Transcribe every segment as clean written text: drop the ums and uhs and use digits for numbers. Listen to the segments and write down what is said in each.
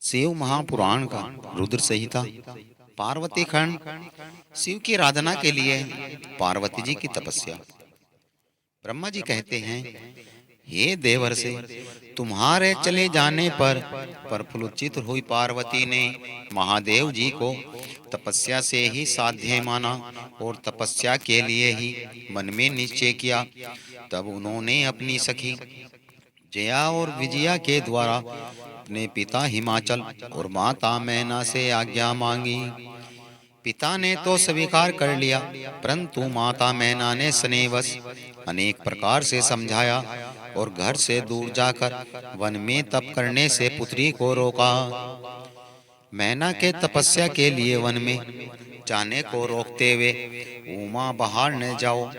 शिव महापुराण का रुद्र संहिता पार्वती खंड। शिव की आराधना के लिए पार्वती जी की तपस्या। ब्रह्मा जी कहते हैं, हे देवर्षि, तुम्हारे चले जाने पर प्रफुल्लित हुई पार्वती ने महादेव जी को तपस्या से ही साध्य माना और तपस्या के लिए ही मन में निश्चय किया। तब उन्होंने अपनी सखी जया और विजया के द्वारा अपने पिता हिमाचल और माता मैना से आज्ञा मांगी। पिता ने तो स्वीकार कर लिया, परंतु माता मैना ने स्नेहवश अनेक प्रकार से समझाया और घर से दूर जाकर वन में तप करने से पुत्री को रोका। मैना के तपस्या के लिए वन में जाने को रोकते हुए उमा बाहर न जाओ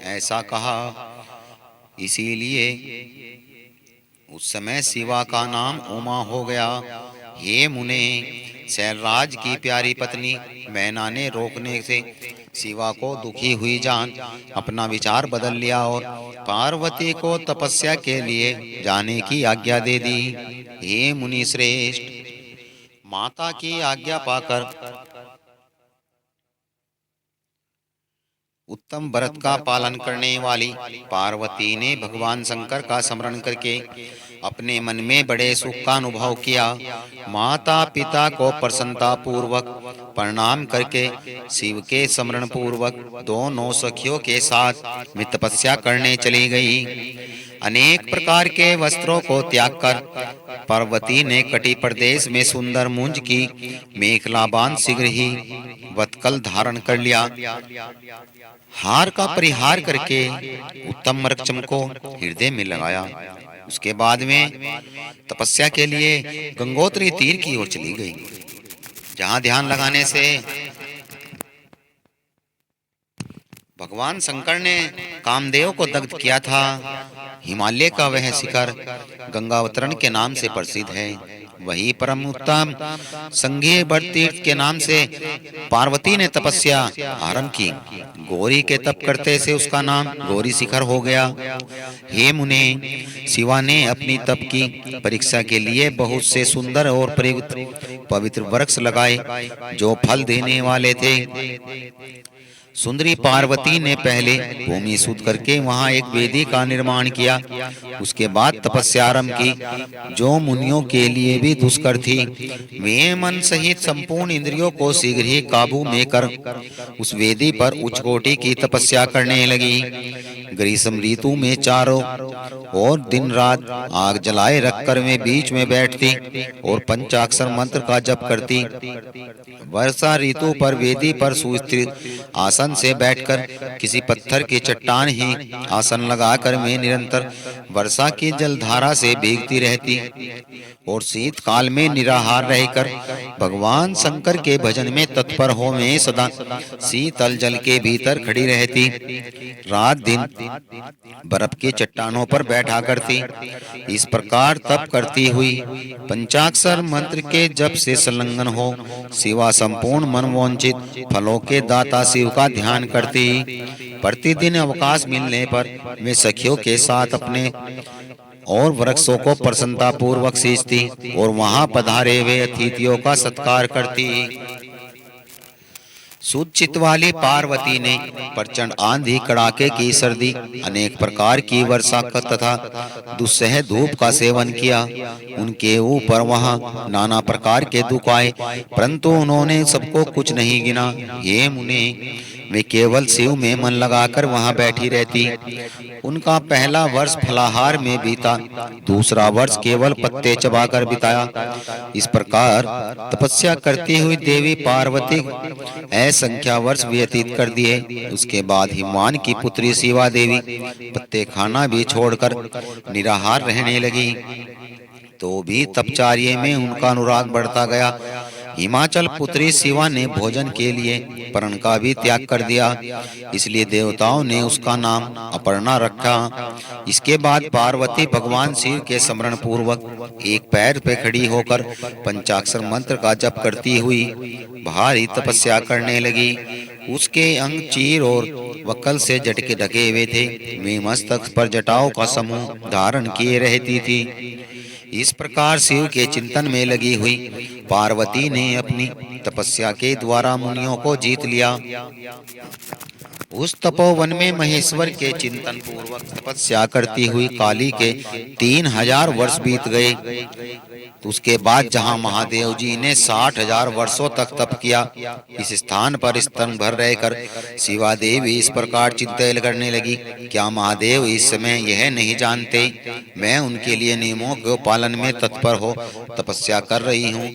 ऐसा कहा। इसीलिए उस समय शिवा का नाम उमा हो गया। हे मुने, शैलराज की प्यारी पत्नी मैना ने रोकने से शिवा को दुखी हुई जान अपना विचार बदल लिया और पार्वती को तपस्या के लिए जाने की आज्ञा दे दी। हे मुनि श्रेष्ठ, माता की आज्ञा पाकर उत्तम व्रत का पालन करने वाली पार्वती ने भगवान शंकर का स्मरण करके अपने मन में बड़े सुख का अनुभव किया। माता पिता को प्रसन्नता पूर्वक प्रणाम करके शिव के स्मरण पूर्वक दोनों सखियों के साथ में तपस्या करने चली गई। अनेक प्रकार के वस्त्रों को त्याग कर पार्वती ने कटी प्रदेश में सुंदर मुंज की मेखला बांध शीघ्र ही वत्कल धारण कर लिया। हार का परिहार करके उत्तम रक्षम को हृदय में लगाया। उसके बाद में तपस्या के लिए गंगोत्री तीर की ओर चली गई, जहां ध्यान लगाने से भगवान शंकर ने कामदेव को दग्ध किया था। हिमालय का वह शिखर गंगावतरण के नाम से प्रसिद्ध है। वही परम उत्तम संघीय बड़ तीर्थ के नाम से पार्वती ने तपस्या आरंभ की। गौरी के तप करते से उसका नाम गौरी शिखर हो गया। हे मुने, शिवा ने अपनी तप की परीक्षा के लिए बहुत से सुंदर और पवित्र वृक्ष लगाए जो फल देने वाले थे। सुंदरी पार्वती ने पहले भूमि शुद्ध करके वहां एक वेदी का निर्माण किया। उसके बाद तपस्या आरंभ की, जो मुनियों के लिए भी दुष्कर थी। वे मन सहित संपूर्ण इंद्रियों को शीघ्र ही काबू में कर उस वेदी पर उच्च कोटि की तपस्या करने लगी। ग्रीष्म ऋतु में चारों और दिन रात आग जलाए रखकर वे बीच में बैठती और पंचाक्षर मंत्र का जप करती। वर्षा ऋतु पर वेदी पर सुस्थित आसन से बैठकर किसी पत्थर की चट्टान ही आसन लगाकर वे निरंतर वर्षा की जलधारा से भीगती रहती और शीतकाल में निराहार रहकर भगवान शंकर के भजन में तत्पर हो में सदा शीतल जल के भीतर खड़ी रहती। रात दिन बर्फ की चट्टानों पर बैठा करती। इस प्रकार तप करती हुई पंचाक्षर मंत्र के जप से संलग्न हो शिवा संपूर्ण मनोवांछित फलों के दाता शिव का ध्यान करती। प्रतिदिन अवकाश मिलने पर वे सखियों के साथ अपने और वृक्षों को प्रसन्नता पूर्वक सींचती और वहां पधारे हुए अतिथियों का सत्कार करती। शुद्ध चित्त वाली पार्वती ने प्रचंड आंधी, कड़ाके की सर्दी, अनेक प्रकार की वर्षा तथा दुस्सह धूप का सेवन किया। उनके ऊपर वहां नाना प्रकार के दुख आए, परंतु उन्होंने सबको कुछ नहीं गिना। हे मुने, वे केवल शिव में मन लगाकर वहां बैठी रहती। उनका पहला वर्ष फलाहार में बीता, दूसरा वर्ष केवल पत्ते चबाकर बिताया। इस प्रकार तपस्या करती हुई देवी पार्वती असंख्या वर्ष व्यतीत कर दिए। उसके बाद हिमवान की पुत्री शिवा देवी पत्ते खाना भी छोड़कर निराहार रहने लगी। तो भी तपचार्य में उनका अनुराग बढ़ता गया। हिमाचल पुत्री शिवा ने भोजन के लिए पर्ण का भी त्याग कर दिया, इसलिए देवताओं ने उसका नाम अपर्णा रखा। इसके बाद पार्वती भगवान शिव के स्मरण पूर्वक एक पैर पे खड़ी होकर पंचाक्षर मंत्र का जप करती हुई भारी तपस्या करने लगी। उसके अंग चीर और वक्कल से जटके ढके हुए थे। वे मस्तक पर जटाओं का समूह धारण किए रहती थी। इस प्रकार शिव के चिंतन में लगी हुई पार्वती ने अपनी तपस्या के द्वारा मुनियों को जीत लिया। उस तपोवन में महेश्वर के चिंतन पूर्वक तपस्या करती हुई काली के 3000 वर्ष बीत गए। तो उसके बाद जहाँ महादेव जी ने 60,000 वर्षों तक तप किया, इस स्थान पर स्तन भर रहकर शिवा देवी इस प्रकार चिंतन करने लगी, क्या महादेव इस समय यह नहीं जानते मैं उनके लिए नियमों के पालन में तत्पर हो तपस्या कर रही हूँ?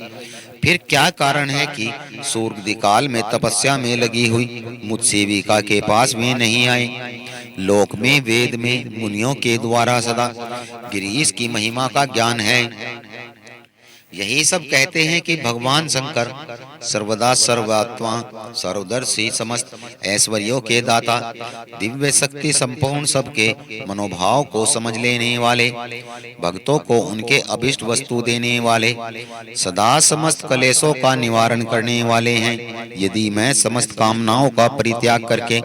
फिर क्या कारण है कि सूर्य काल में तपस्या में लगी हुई मुझ सेविका के पास भी नहीं आए? लोक में वेद में मुनियों के द्वारा सदा गिरीश की महिमा का ज्ञान है। यही सब कहते हैं कि भगवान शंकर सर्वदा सर्वात्मा सर्वदर्शी समस्त ऐश्वर्यों के दाता दिव्य शक्ति संपूर्ण सबके मनोभाव को समझ लेने वाले भक्तों को उनके अभिष्ट वस्तु देने वाले सदा समस्त कलेशों का निवारण करने वाले हैं। यदि मैं समस्त कामनाओं का परित्याग करके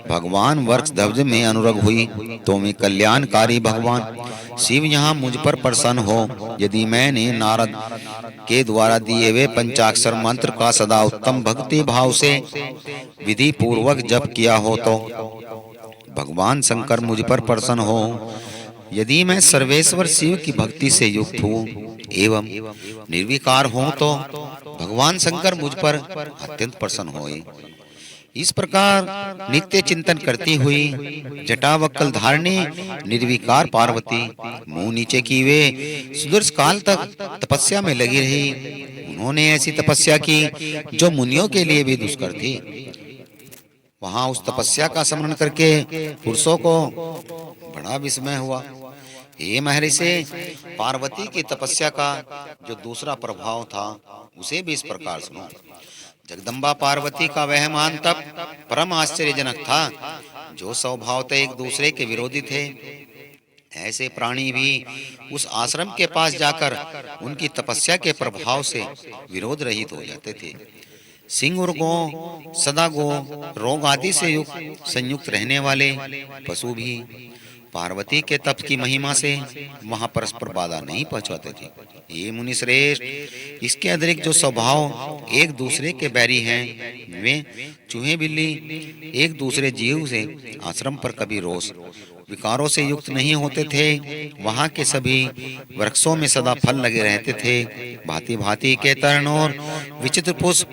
भगवान वृक्ष ध्वज में अनुरग हुई तो मैं कल्याणकारी भगवान शिव यहाँ मुझ पर प्रसन्न हो। यदि मैंने नारद के द्वारा दिए हुए पंचाक्षर मंत्र का सदा उत्तम भक्ति भाव से विधि पूर्वक जप किया हो तो भगवान शंकर मुझ पर प्रसन्न हो। यदि मैं सर्वेश्वर शिव की भक्ति से युक्त हूँ एवं निर्विकार हूँ तो भगवान शंकर मुझ पर अत्यंत प्रसन्न होए। इस प्रकार नित्य चिंतन करती हुई जटावक्कल धारणी निर्विकार पार्वती मुंह नीचे की वे सुदीर्घ काल तक तपस्या में लगी रही। उन्होंने ऐसी तपस्या की जो मुनियों के लिए भी दुष्कर थी। वहां उस तपस्या का स्मरण करके पुरुषों को बड़ा विस्मय हुआ। हे महर्षि, पार्वती की तपस्या का जो दूसरा प्रभाव था उसे भी इस प्रकार सुनो। जगदम्बा पार्वती का वह महान तप परम आश्चर्यजनक था। जो स्वभावतः एक दूसरे के विरोधी थे, ऐसे प्राणी भी उस आश्रम के पास जाकर उनकी तपस्या के प्रभाव से विरोध रहित हो जाते थे। सिंह और गौ, सदा गो, रोग आदि से युक्त संयुक्त रहने वाले पशु भी पार्वती के तप की महिमा से वहां परस्पर बाधा नहीं पहुंचाते थे। ये मुनि श्रेष्ठ, इसके अतिरिक्त जो स्वभाव एक दूसरे के बैरी हैं, वे चूहे बिल्ली एक दूसरे जीव से आश्रम पर कभी रोष विकारों से युक्त नहीं होते थे। वहां के सभी वृक्षों में सदा फल लगे रहते थे। भांति भांति के तरण और विचित्र पुष्प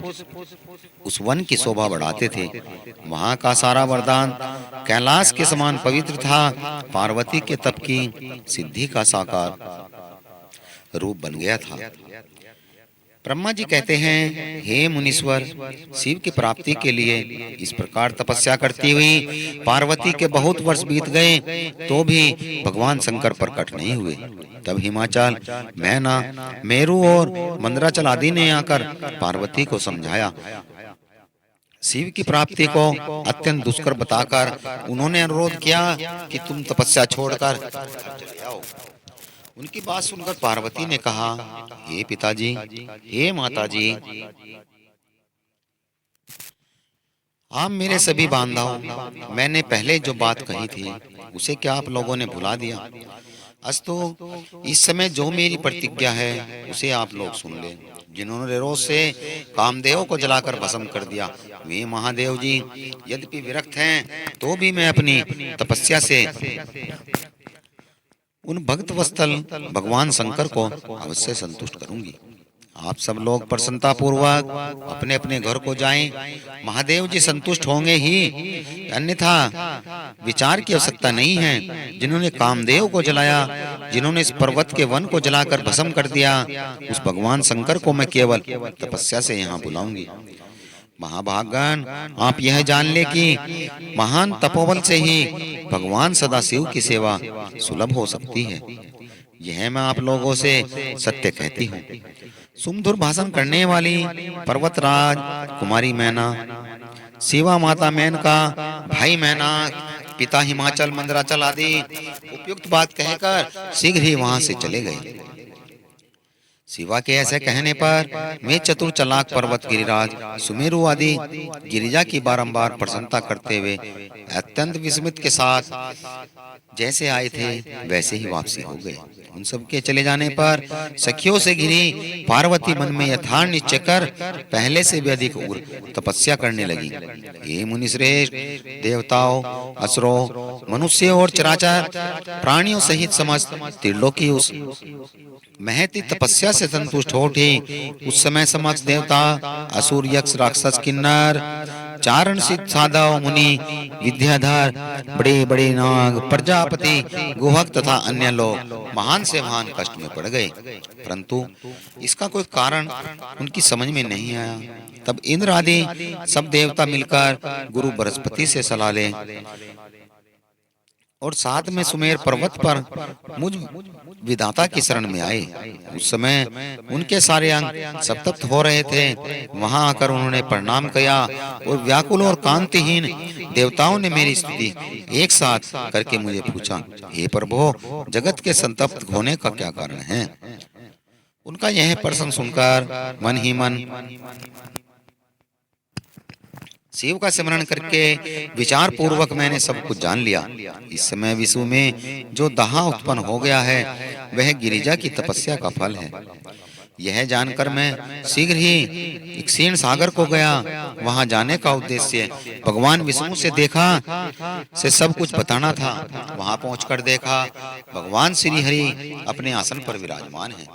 उस वन की शोभा बढ़ाते थे। वहां का सारा वरदान कैलाश के समान पवित्र था। पार्वती के तप की सिद्धि का साकार रूप बन गया था। ब्रह्मा जी कहते हैं, हे मुनीश्वर, शिव की प्राप्ति के लिए इस प्रकार तपस्या करती हुई पार्वती के बहुत वर्ष बीत गए तो भी भगवान शंकर प्रकट नहीं हुए। तब हिमाचल, मैना, मेरू और मंदराचल आदि ने आकर पार्वती को समझाया। शिव की प्राप्ति को अत्यंत दुष्कर बताकर उन्होंने अनुरोध किया कि तुम तपस्या छोड़कर चले आओ। उनकी बात सुनकर पार्वती ने कहा, हे पिताजी, हे माताजी, आप मेरे सभी बांधव, मैंने पहले जो बात कही थी उसे क्या आप लोगों ने भुला दिया? अस्तु, इस समय जो मेरी प्रतिज्ञा है उसे आप लोग सुन लें। जिन्होंने रोज से कामदेव को जलाकर भस्म कर दिया, वे महादेव जी यद्यपि विरक्त हैं तो भी मैं अपनी तपस्या से उन भक्त वत्सल भगवान शंकर को अवश्य संतुष्ट करूंगी। आप सब लोग प्रसन्नता पूर्वक अपने अपने घर को जाएं। महादेव जी संतुष्ट होंगे ही, अन्यथा विचार की आवश्यकता नहीं है। जिन्होंने कामदेव को जलाया, जिन्होंने इस पर्वत के वन को जलाकर भस्म कर दिया, उस भगवान शंकर को मैं केवल तपस्या से यहाँ बुलाऊंगी। महाभागन, आप यह जान ले कि महान तपोबल से ही भगवान सदाशिव की सेवा सुलभ हो सकती है। यह मैं आप लोगों से सत्य कहती हूँ। सुमधुर भाषण करने वाली पर्वतराज कुमारी मैना, शिवा माता मेनका, भाई मैना, पिता हिमाचल, मंदराचल आदि उपयुक्त बात कहकर शीघ्र ही वहां से चले गए। शिवा के ऐसे कहने पर वे चतुर चालाक पर्वत गिरिराज सुमेरु आदि गिरिजा की बारंबार प्रशंसा करते हुए अत्यंत विस्मित के साथ जैसे आए थे वैसे ही वापसी हो गए। उन सब के चले जाने पर सखियों से घिरी पार्वती मन में यथार्थ निश्चय कर पहले से भी अधिक उग्र तपस्या करने लगी। हे मुनि श्रेष्ठ, देवताओं, असुरों, मनुष्यों और चराचर प्राणियों सहित समस्त त्रिलोकी उस महती तपस्या से संतुष्ट हो उठी। उस समय समस्त देवता, असुर, यक्ष, राक्षस, किन्नर, चारण, सिद्ध, साधव, मुनि, विद्याधर, बड़े बड़े नाग, प्रजापति, गुहक तथा अन्य लोग महान से महान कष्ट में पड़ गए, परंतु इसका कोई कारण उनकी समझ में नहीं आया। तब इंद्र आदि सब देवता मिलकर गुरु बृहस्पति से सलाह ले और साथ में सुमेर पर्वत पर मुझ विधाता की शरण में आए। उस समय उनके सारे अंग संतप्त हो रहे थे। वहां आकर उन्होंने प्रणाम किया और व्याकुल और कांतिहीन देवताओं ने मेरी स्तुति एक साथ करके मुझे पूछा, हे प्रभु, जगत के संतप्त होने का क्या कारण है? उनका यह प्रश्न सुनकर मन ही मन शिव का स्मरण करके विचार पूर्वक मैंने सब कुछ जान लिया। इस समय विश्व में जो दाह उत्पन्न हो गया है वह गिरिजा की तपस्या का फल है। यह जानकर मैं शीघ्र ही क्षीण सागर को गया। वहां जाने का उद्देश्य भगवान विष्णु से देखा से सब कुछ बताना था। वहां पहुंचकर देखा भगवान श्री हरि अपने आसन पर विराजमान हैं।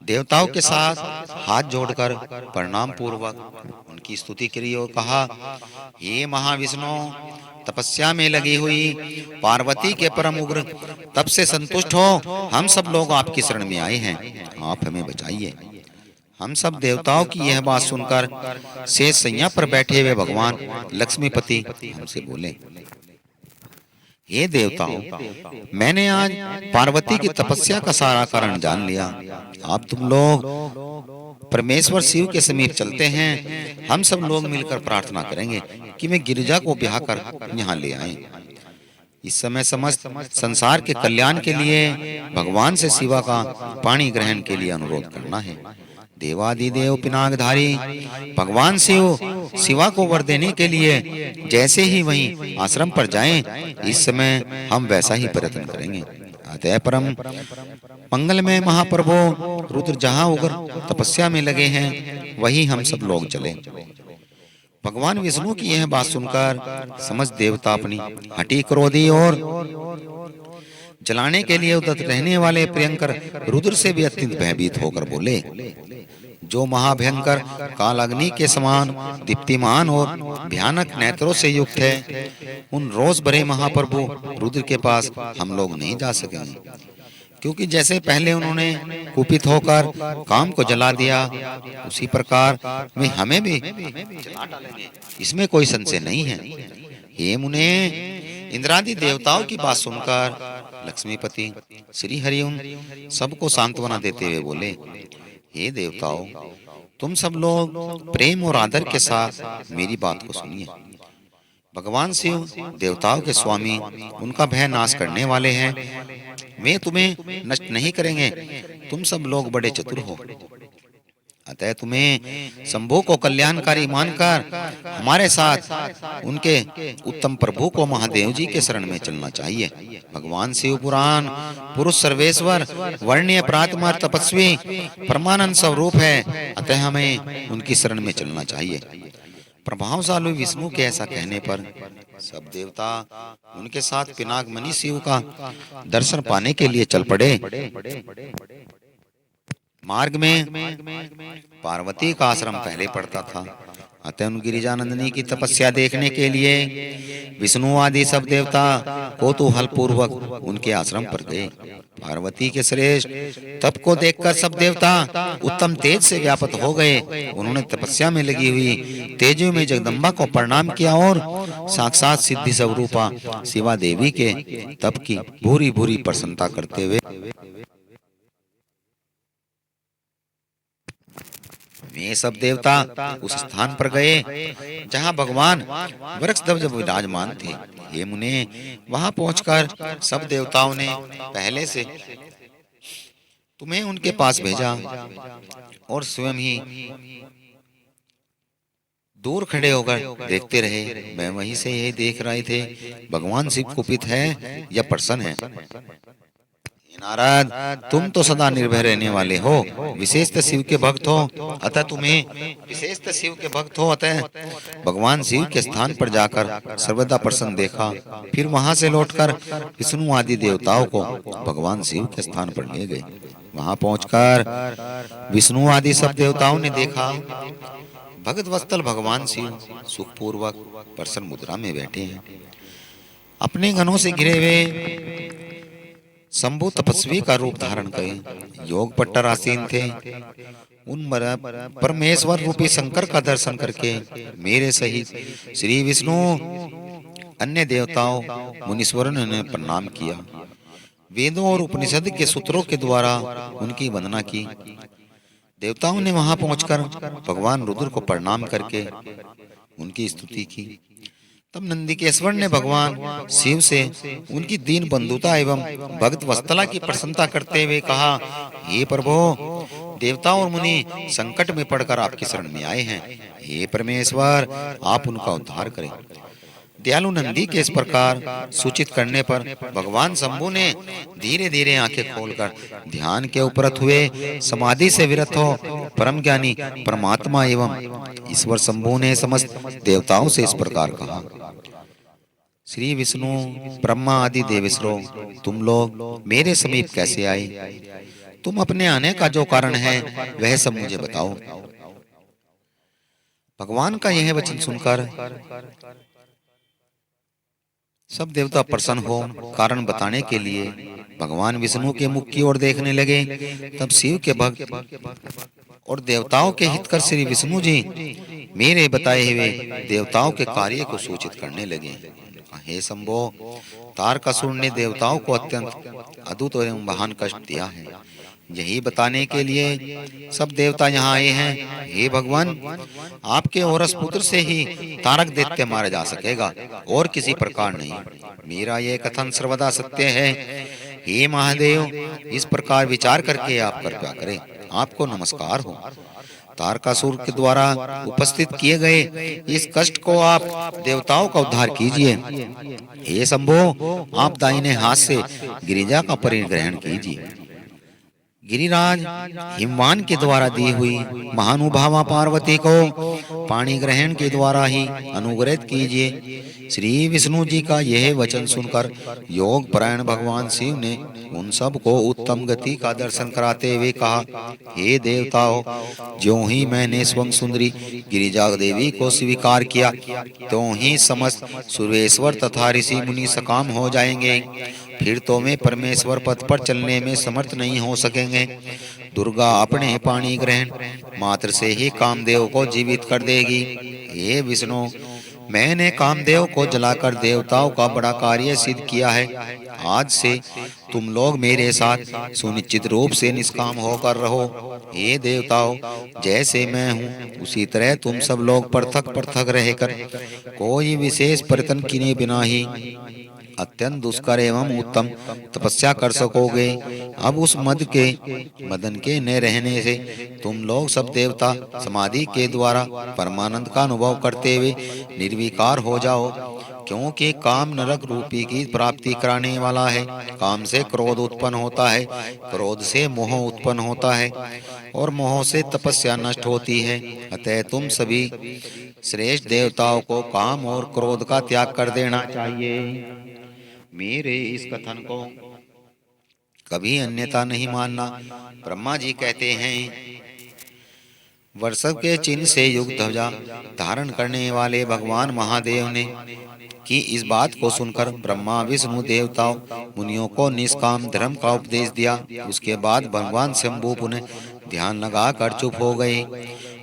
देवताओं के साथ हाथ जोड़कर प्रणाम पूर्वक उनकी स्तुति करी और कहा, हे महाविष्णु, तपस्या में लगी हुई पार्वती के परम उग्र तप से संतुष्ट हो हम सब लोग आपकी शरण में आए हैं, आप हमें बचाइए। हम सब देवताओं की यह बात सुनकर शेष सैया पर बैठे हुए भगवान लक्ष्मीपति हमसे बोले, हे देवताओं, मैंने आज पार्वती की तपस्या का सारा कारण जान लिया। आप तुम लोग परमेश्वर शिव के समीप चलते हैं। हम सब लोग मिलकर प्रार्थना करेंगे कि वे गिरिजा को ब्याह कर यहाँ ले आएं। इस समय समस्त संसार के कल्याण के लिए भगवान से शिवा का पाणी ग्रहण के लिए अनुरोध करना है। देवादिदेव पिनाकधारी भगवान शिव शिवा को वर देने के लिए जैसे ही वहीं आश्रम पर जाएं, इस समय हम वैसा ही प्रयत्न करेंगे। अतः परम मंगलमय महाप्रभु रुद्र जहाँ उग्र तपस्या में लगे हैं वही हम सब लोग चले। भगवान विष्णु की यह बात सुनकर समस्त देवता अपनी हठी, क्रोधी और जलाने के लिए उद्यत रहने वाले प्रियंकर रुद्र से भी अत्यंत भयभीत होकर बोले, जो महाभयंकर काल अग्नि के समान दीप्तिमान और भयानक नेत्रों से युक्त है, उन रोष भरे महाप्रभु रुद्र के पास हम लोग नहीं जा सकेंगे, क्योंकि जैसे पहले उन्होंने कुपित होकर काम को जला दिया, उसी प्रकार वे हमें भी जला डालेंगे, इसमें कोई संशय नहीं है। हे मुने, इंद्रादि देवताओं की बात सुनकर लक्ष्मीपति श्री हरि उन सबको सांत्वना देते हुए बोले, हे देवताओं, तुम सब लोग प्रेम और आदर के साथ मेरी बात को सुनिए। भगवान शिव देवताओं के स्वामी, उनका भय नाश करने वाले हैं। वे तुम्हें नष्ट नहीं करेंगे। तुम सब लोग बड़े चतुर हो, अतः तुम्हें शंभु को कल्याणकारी मानकर हमारे साथ उनके उत्तम प्रभु को महादेव जी के शरण में चलना चाहिए। भगवान शिव पुराण पुरुष सर्वेश्वर वर्णीय प्रातमर तपस्वी परमानंद स्वरूप है, अतः हमें उनकी शरण में चलना चाहिए। प्रभावशाली विष्णु के ऐसा कहने पर सब देवता उनके साथ पिनाकमणि शिव का दर्शन पाने के लिए चल पड़े। मार्ग में पार्वती का आश्रम पहले पड़ता था, अतः उन गिरिजानंदिनी की तपस्या देखने के लिए विष्णु आदि सब देवता कौतूहल पूर्वक उनके आश्रम पर गए। पार्वती के श्रेष्ठ तप को देखकर सब देवता उत्तम तेज से व्याप्त हो गए। उन्होंने तपस्या में लगी हुई तेजो में जगदम्बा को प्रणाम किया और साक्षात सिद्धि स्वरूपा शिवा देवी के तप की भूरी भूरी प्रशंसा करते हुए वे सब देवता उस स्थान पर गए जहां भगवान वृक्षध्वज विराजमान थे। हे मुने, वहां पहुंचकर सब देवताओं ने पहले से तुम्हें उनके पास भेजा और स्वयं ही दूर खड़े होकर देखते रहे। मैं वहीं से यही देख रहे थे, भगवान शिव कुपित है या प्रसन्न है। हे नारद, तुम तो सदा निर्भय रहने वाले हो, विशेषतः शिव के भक्त हो, अतः तुम्हें विशेषतः शिव के भक्त हो, अतः भगवान शिव के स्थान पर जाकर सर्वदा प्रसन्न देखा। फिर वहां से लौटकर विष्णु आदि देवताओं को भगवान शिव के स्थान पर ले गए। वहां पहुंचकर विष्णु आदि सब देवताओं ने देखा, भगत वत्सल भगवान शिव सुखपूर्वक प्रसन्न मुद्रा में बैठे हैं। अपने गणों से घिरे हुए शंभु तपस्वी का रूप धारण करे योग पट्टर आसीन थे। उन परमेश्वर रूपी शंकर का दर्शन करके मेरे सहित श्री विष्णु अन्य देवताओं मुनीश्वरों ने प्रणाम किया। वेदों और उपनिषद के सूत्रों के द्वारा उनकी वंदना की। देवताओं ने वहां पहुंचकर भगवान रुद्र को प्रणाम करके उनकी स्तुति की। तब नंदिकेश्वर ने भगवान शिव से उनकी दीन बंधुता एवं भक्त वत्सला की प्रशंसा करते हुए कहा, हे प्रभु, देवता और मुनि संकट में पड़कर आपकी शरण में आए हैं। हे परमेश्वर, आप उनका उद्धार करें। दयालु नंदी के इस प्रकार सूचित करने पर भगवान शंभु ने धीरे धीरे आंखें खोलकर ध्यान के उपरत हुए समाधि से विरत हो परम ज्ञानी परमात्मा एवं ईश्वर शंभु ने समस्त देवताओं से इस प्रकार कहा, श्री विष्णु ब्रह्मा आदि देवेश्वरों, तुम लोग मेरे समीप कैसे आए? तुम अपने आने का जो कारण है वह सब मुझे बताओ। भगवान का यह वचन सुनकर सब देवता प्रसन्न हो कारण बताने के लिए भगवान विष्णु के मुख की ओर देखने लगे। तब शिव के भक्त और देवताओं के हितकर श्री विष्णु जी मेरे बताए हुए देवताओं के कार्य को सूचित करने लगे। हे शंभो, तारकासुर ने देवताओं को अत्यंत अद्भुत एवं महान कष्ट दिया है, यही बताने के लिए सब देवता यहाँ आए हैं। हे भगवान, आपके औरस पुत्र से ही तारक दैत्य मारा जा सकेगा और किसी प्रकार नहीं। मेरा यह कथन सर्वदा सत्य है। हे महादेव, इस प्रकार विचार करके आप कृपा करें। आपको नमस्कार हो। तारकासुर के द्वारा उपस्थित किए गए इस कष्ट को आप देवताओं का उद्धार कीजिए। हे शंभो, आप दाहिने हाथ से गिरिजा का परिग्रहण कीजिए। गिरिराज हिमवान के द्वारा दी हुई महानुभावा पार्वती को पाणी ग्रहण के द्वारा ही अनुग्रहित कीजिए। श्री विष्णु जी का यह वचन सुनकर योग परायण भगवान शिव ने उन सब को उत्तम गति का दर्शन कराते हुए कहा, हे देवताओं, ज्यों ही मैंने स्वयं सुंदरी गिरिजा देवी को स्वीकार किया, त्यों ही समस्त सुरेश्वर तथा ऋषि मुनि सकाम हो जाएंगे। फिर तो वे परमेश्वर पद पर चलने में समर्थ नहीं हो सकेंगे। दुर्गा अपने पाणी ग्रहण मात्र से ही कामदेव को जीवित कर देगी। हे विष्णु, मैंने कामदेव को जलाकर देवताओं का बड़ा कार्य सिद्ध किया है। आज से तुम लोग मेरे साथ सुनिश्चित रूप से निष्काम होकर रहो। हे देवताओं, जैसे मैं हूँ उसी तरह तुम सब लोग पृथक पृथक रहकर कोई विशेष प्रयत्न किए बिना ही अत्यंत दुष्कर एवं उत्तम तपस्या कर सकोगे। अब उस मदन के न रहने से तुम लोग सब देवता समाधि के द्वारा परमानंद का अनुभव करते हुए निर्विकार हो जाओ, क्योंकि काम नरक रूपी की प्राप्ति कराने वाला है। काम से क्रोध उत्पन्न होता है, क्रोध से मोह उत्पन्न होता है और मोह से तपस्या नष्ट होती है। अतः तुम सभी श्रेष्ठ देवताओं को काम और क्रोध का त्याग कर देना चाहिए। मेरे इस कथन को कभी अन्यथा नहीं मानना। ब्रह्मा जी कहते हैं, वर्षभ के चिन्ह से युक्त ध्वजा धारण करने वाले भगवान महादेव ने कि इस बात को सुनकर ब्रह्मा विष्णु देवताओं मुनियों को निष्काम धर्म का उपदेश दिया। उसके बाद भगवान शंभु पुनः ध्यान लगाकर चुप हो गए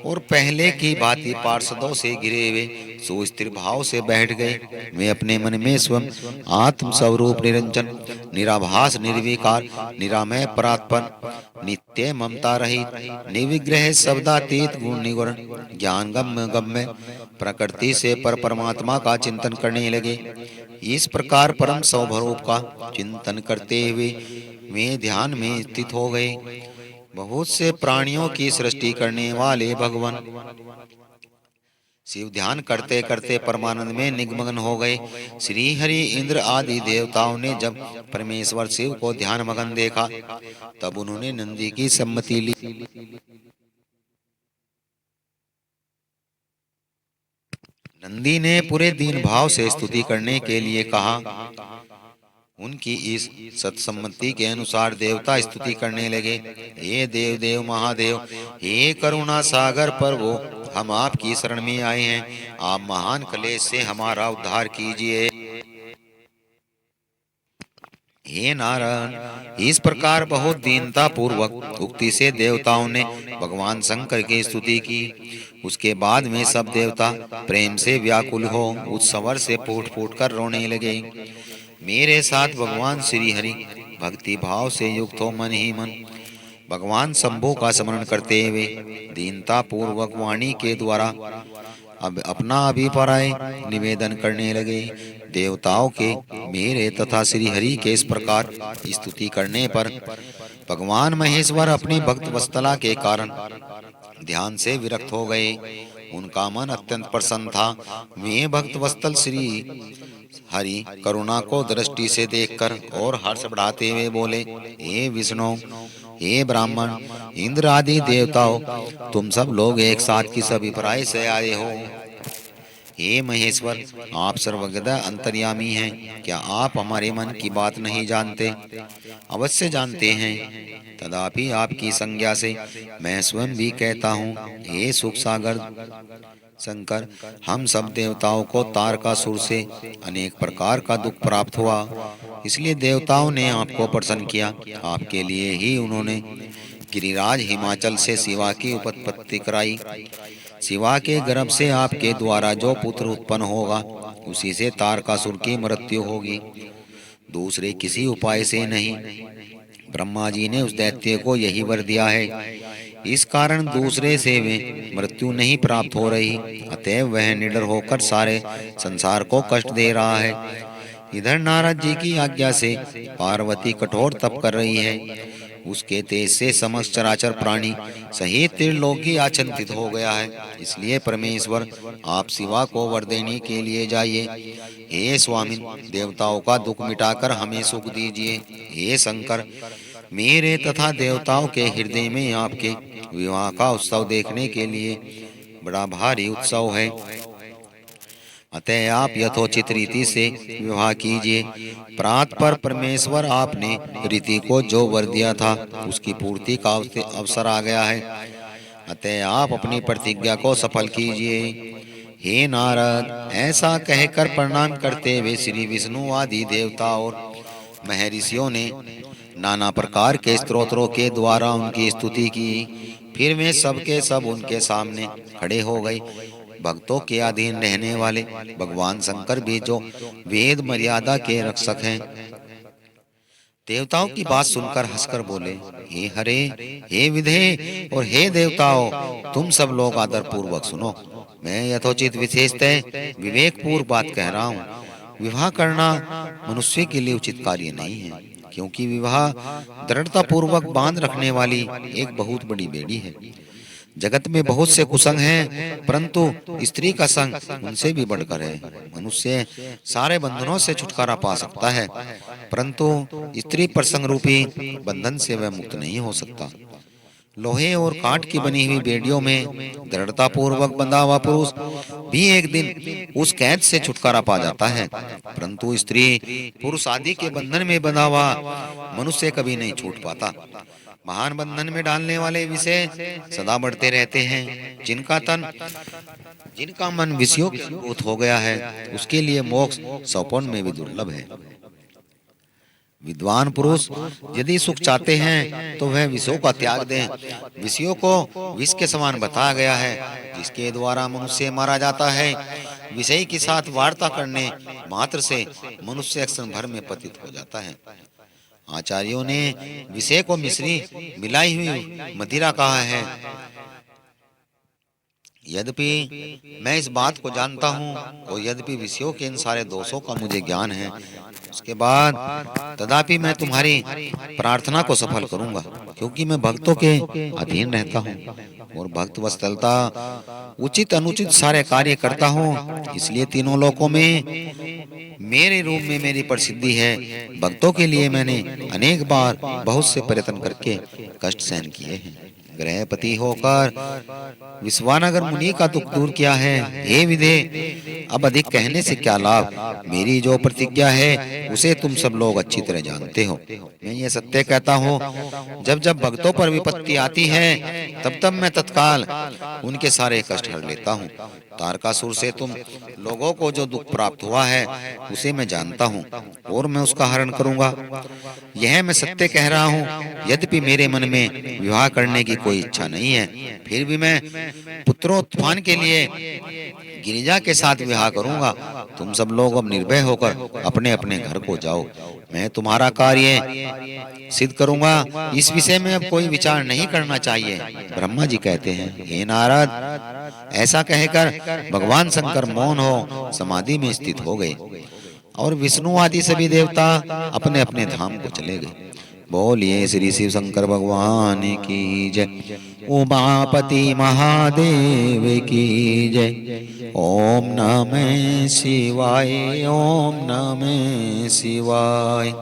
और पहले की भांति पार्षदों से घिरे हुए सुस्थिर भाव से बैठ गए। वे अपने मन में स्वयं आत्म स्वरूप निरंजन निराभास निर्विकार निरामय परात्पर नित्य ममता रहित निर्विग्रह शब्दातीत गुण निगुण ज्ञान गम्य गम्य प्रकृति से पर परमात्मा का चिंतन करने लगे। इस प्रकार परम स्वरूप का चिंतन करते हुए वे ध्यान में स्थित हो गए। बहुत से प्राणियों की सृष्टि करने वाले भगवान शिव ध्यान करते करते परमानंद में निमग्न हो गए। श्री हरि इंद्र आदि देवताओं ने जब परमेश्वर शिव को ध्यान मग्न देखा, तब उन्होंने नंदी की सम्मति ली। नंदी ने पूरे दीन भाव से स्तुति करने के लिए कहा। उनकी इस सत्सम्मति के अनुसार देवता स्तुति करने लगे। हे देव देव महादेव, हे करुणा सागर प्रभु, हम आपकी शरण में आए हैं। आप महान क्लेश से हमारा उद्धार कीजिए। हे नारायण, इस प्रकार बहुत दीनता पूर्वक उक्ति से देवताओं ने भगवान शंकर की स्तुति की। उसके बाद में सब देवता प्रेम से व्याकुल हो उत्सवर से फूट फूट कर रोने लगे। मेरे साथ भगवान श्री हरि भक्ति भाव से युक्त हो मन ही मन भगवान शंभु का स्मरण करते हुए दीनता पूर्वक वाणी के द्वारा अब अपना अभिप्राय निवेदन करने लगे। देवताओं के मेरे तथा श्री हरि के इस प्रकार स्तुति करने पर भगवान महेश्वर अपनी भक्त वत्सला के कारण ध्यान से विरक्त हो गए। उनका मन अत्यंत प्रसन्न था। वे भक्त वत्सल श्री हरि करुणा को दृष्टि से देखकर और हर्ष बढ़ाते हुए बोले, हे विष्णु, हे ब्राह्मण, इंद्र आदि देवताओं, तुम सब लोग एक साथ किस अभिप्राय से आए हो? हे महेश्वर, आप सर्वज्ञ अंतर्यामी हैं। क्या आप हमारे मन की बात नहीं जानते? अवश्य जानते हैं। तथापि आपकी संज्ञा से मैं स्वयं भी कहता हूँ। हे सुख सागर शंकर, हम सब देवताओं को तारकासुर से अनेक प्रकार का दुख प्राप्त हुआ, इसलिए देवताओं ने आपको प्रसन्न किया। आपके लिए ही उन्होंने गिरिराज हिमाचल से शिवा की उत्पत्ति कराई। शिवा के गर्भ से आपके द्वारा जो पुत्र उत्पन्न होगा, उसी से तारकासुर की मृत्यु होगी, दूसरे किसी उपाय से नहीं। ब्रह्मा जी ने उस दैत्य को यही वर दिया है। इस कारण दूसरे से वे मृत्यु नहीं प्राप्त हो रही, अतएव वह निडर होकर सारे संसार को कष्ट दे रहा है। इधर नारद जी की आज्ञा से पार्वती कठोर तप कर रही है। उसके तेज से समस्त चराचर प्राणी सहित त्रिलोकी आचंतित हो गया है। इसलिए परमेश्वर, आप शिवा को वर देने के लिए जाइए। हे स्वामी, देवताओं का दुख मिटाकर हमें सुख दीजिए। हे शंकर, मेरे तथा देवताओं के हृदय में आपके विवाह का उत्सव देखने के लिए बड़ा भारी उत्सव है। अतः आप यथोचित रीति से विवाह कीजिए। प्रात पर परमेश्वर आपने रीति को जो वर दिया था, उसकी पूर्ति का अवसर आ गया है। अतः आप अपनी प्रतिज्ञा को सफल कीजिए। हे नारद, ऐसा कहकर प्रणाम करते हुए श्री विष्णु आदि देवता और महर्षियों ने नाना प्रकार के स्तोत्रों के द्वारा उनकी स्तुति की। फिर वे सब के सब उनके सामने खड़े हो गए। भक्तों के अधीन रहने वाले भगवान शंकर भी जो वेद मर्यादा के रक्षक हैं, देवताओं की बात सुनकर हंसकर बोले, हे हरे, हे विधे और हे देवताओं, तुम सब लोग आदर पूर्वक सुनो। मैं यथोचित विशेषतः विवेक पूर्व बात कह रहा हूँ। विवाह करना मनुष्य के लिए उचित कार्य नहीं है, क्योंकि विवाह दृढ़ता पूर्वक बांध रखने वाली एक बहुत बड़ी बेड़ी है। जगत में बहुत से कुसंग हैं, परंतु स्त्री का संग उनसे भी बढ़कर है। मनुष्य सारे बंधनों से छुटकारा पा सकता है, परंतु स्त्री प्रसंग रूपी बंधन से वह मुक्त नहीं हो सकता। लोहे और काठ की बनी हुई बेड़ियों में दृढ़ता पूर्वक बंधा हुआ पुरुष भी एक दिन उस कैद से छुटकारा पा जाता है, परंतु स्त्री पुरुष आदि के बंधन में बंधा हुआ मनुष्य कभी नहीं छूट पाता। महान बंधन में डालने वाले विषय सदा बढ़ते रहते हैं। जिनका मन विषयों के अनुभूत हो गया है, उसके लिए मोक्ष सौपन में भी दुर्लभ है। विद्वान पुरुष यदि सुख चाहते हैं तो वह विषयों का त्याग दें। विषयों को विष के समान बताया गया है, जिसके द्वारा मनुष्य मारा जाता है। विषय के साथ वार्ता करने मात्र से मनुष्य क्षण भर में पतित हो जाता है। आचार्यों ने विषय को मिश्री मिलाई हुई मदिरा कहा है। यद्यपि मैं इस बात को जानता हूँ, और यद्यपि विषयों के इन सारे दोषों का मुझे ज्ञान है, उसके बाद तथापि मैं तुम्हारी प्रार्थना को सफल करूंगा, क्योंकि मैं भक्तों के अधीन रहता हूँ और भक्त वत्सलता उचित अनुचित सारे कार्य करता हूँ। इसलिए तीनों लोकों में मेरे रूप में मेरी प्रसिद्धि है। भक्तों के लिए मैंने अनेक बार बहुत से प्रयत्न करके कष्ट सहन किए हैं। गृहपति होकर विश्वानगर मुनि का दुख दूर किया है। हे विदे, अब अधिक कहने से क्या लाभ। मेरी जो प्रतिज्ञा है उसे तुम सब लोग अच्छी तरह जानते हो। मैं ये सत्य कहता हूँ, जब जब भक्तों पर विपत्ति आती है तब तब मैं तत्काल उनके सारे कष्ट हर लेता हूँ। तारकासुर से तुम लोगों को जो दुख प्राप्त हुआ है उसे मैं जानता हूँ और मैं उसका हरण करूंगा। यह मैं सत्य कह रहा हूँ। यद्यपि मेरे मन में विवाह करने की कोई इच्छा नहीं है, फिर भी मैं पुत्रोत्थान के लिए गिरिजा के साथ विवाह करूंगा। तुम सब लोग अब निर्भय होकर अपने अपने घर को जाओ। मैं तुम्हारा कार्य सिद्ध करूंगा। इस विषय में अब कोई विचार नहीं करना चाहिए। ब्रह्मा जी कहते हैं, हे नारद, ऐसा कहकर भगवान शंकर मौन हो समाधि में स्थित हो गए और विष्णु आदि सभी देवता अपने अपने धाम को चले गए। बोलिए श्री शिव शंकर भगवान की जय। उमापति महादेव की जय। ओम नमः शिवाय, ओम नमः शिवाय।